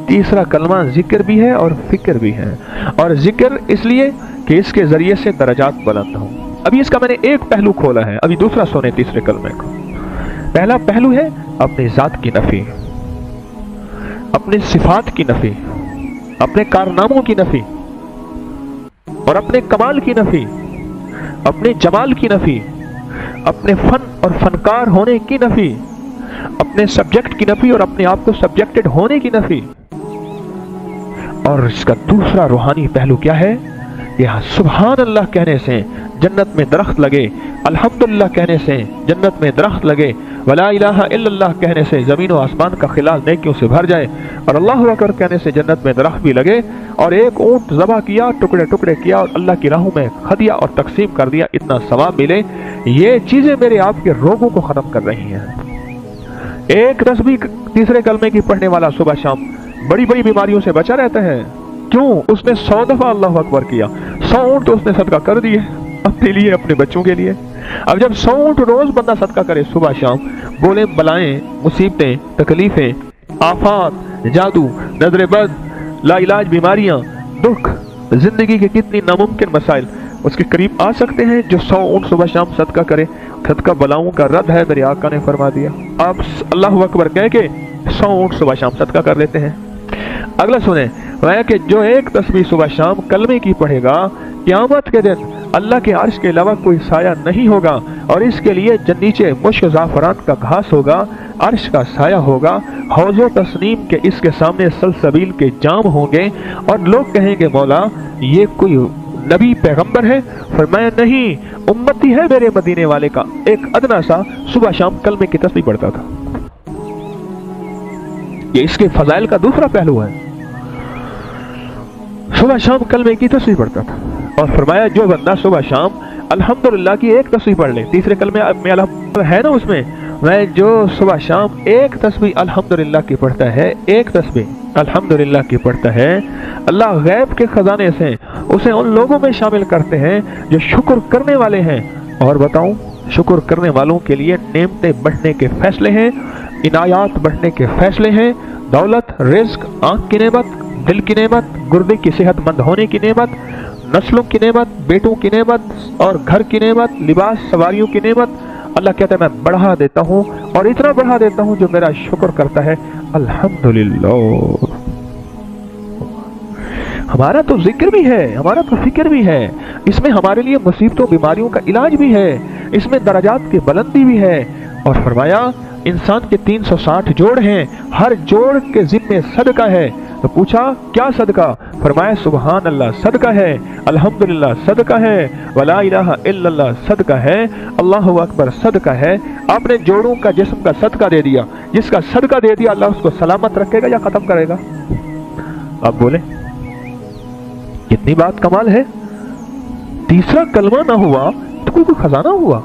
तीसरा कलमा जिक्र भी है और फिक्र भी है। और जिक्र इसलिए कि इसके जरिए से दर्जात बुलंद हों। अभी इसका मैंने एक पहलू खोला है, अभी दूसरा सुने तीसरे कलमे को। पहला पहलू है अपनी जात की नफी, अपने सिफात की नफी, अपने कारनामों की नफी और अपने कमाल की नफी, अपने जमाल की नफी, अपने फन और फनकार होने की नफी, अपने सब्जेक्ट की नफी और अपने आप को सब्जेक्टेड होने की नफी। और इसका दूसरा रूहानी पहलू क्या है? यह सुभान अल्लाह कहने से जन्नत में दरख्त लगे, अल्हम्दुलिल्लाह कहने से जन्नत में दरख्त लगे, वला इलाहा इल्लल्लाह कहने से ज़मीन व आसमान का खिला नेकियों से भर जाए, और अल्लाहु अकबर कहने से जन्नत में दरख्त भी लगे, और एक ऊँट ज़बह किया, टुकड़े टुकड़े किया और अल्लाह की राहों में खदिया और तकसीम कर दिया, इतना सवाब मिले। ये चीज़ें मेरे आपके रोगों को ख़त्म कर रही हैं। एक तस्बीह तीसरे कलमे की पढ़ने वाला सुबह शाम बड़ी बड़ी बीमारियों से बचा रहता है। क्यों? उसने 100 दफा अल्लाह अकबर किया, 100 ऊँट तो उसने सदका कर दिए अपने लिए, अपने बच्चों के लिए। अब जब 100 ऊँट रोज बंदा सदका करे सुबह शाम, बोले बलाएं, मुसीबतें, तकलीफें, आफात, जादू, नजर बद, लाइलाज बीमारियां, दुख, जिंदगी के कितनी नामुमकिन मसाइल उसके करीब आ सकते हैं जो 100 ऊँट सुबह शाम सदका करे। सदका बलाओं का रद्द है, मेरे आका ने फरमा दिया। आप अल्लाह अकबर कह के 100 ऊँट सुबह शाम सदका कर लेते हैं। अगला सुने, वह कि जो एक तस्बीह सुबह शाम कलमे की पढ़ेगा, क़यामत के दिन अल्लाह के अर्श के अलावा कोई साया नहीं होगा, और इसके लिए नीचे मुश्क ज़ाफ़रान का घास होगा, अर्श का साया होगा, हौज़ो तस्नीम के इसके सामने सलसबील के जाम होंगे, और लोग कहेंगे मौला ये कोई नबी पैगंबर है? फरमाया नहीं, उम्मती है मेरे मदीने वाले का एक अदना सा सुबह शाम कलमे की तस्बीह पढ़ता था। ये इसके फजाइल का दूसरा पहलू है, सुबह शाम कलमे की तस्बीह पढ़ता था। और फरमाया जो बंदा सुबह शाम अल्हम्दुलिल्लाह की एक तस्बीह पढ़ ले, तीसरे कलमे में अल्हम्दुलिल्लाह है ना उसमें, वह जो सुबह शाम एक तस्बीह अल्हम्दुलिल्लाह की पढ़ता है, एक तस्बीह अल्हम्दुलिल्लाह की पढ़ता है, अल्लाह गैब के खजाने से उसे उन लोगों में शामिल करते हैं जो शुक्र करने वाले हैं। और बताऊं, शुक्र करने वालों के लिए नेमतें बढ़ने के फैसले हैं, इनायात बढ़ने के फैसले हैं, दौलत, रिज्क, आंख की नेमत, दिल की नेमत, गुर्दे की सेहतमंद होने की नेमत, नस्लों की नेमत, बेटों की नेमत और घर की नेमत, लिबास, सवारियों की नेमत। अल्लाह कहता है मैं बढ़ा देता हूँ, और इतना बढ़ा देता हूँ जो मेरा शुक्र करता है। अल्हम्दुलिल्लाह। हमारा तो जिक्र भी है, हमारा तो फिक्र भी है, इसमें हमारे लिए मुसीबतों बीमारियों का इलाज भी है, इसमें दर्जात की बुलंदी भी है। और फरमाया इंसान के 360 जोड़ हैं, हर जोड़ के जिम्मे सदका है। तो पूछा क्या सदका? फरमाया सुभान अल्लाह सदका है, अल्हम्दुलिल्लाह सदका है, वला इलाहा इल्लल्लाह सदका है, अल्लाहु अकबर सदका है। आपने जोड़ों का जिस्म का सदका दे दिया, जिसका सदका दे दिया अल्लाह उसको सलामत रखेगा या खत्म करेगा? आप बोले कितनी बात कमाल है। तीसरा कलमा ना हुआ तो कोई खजाना हुआ।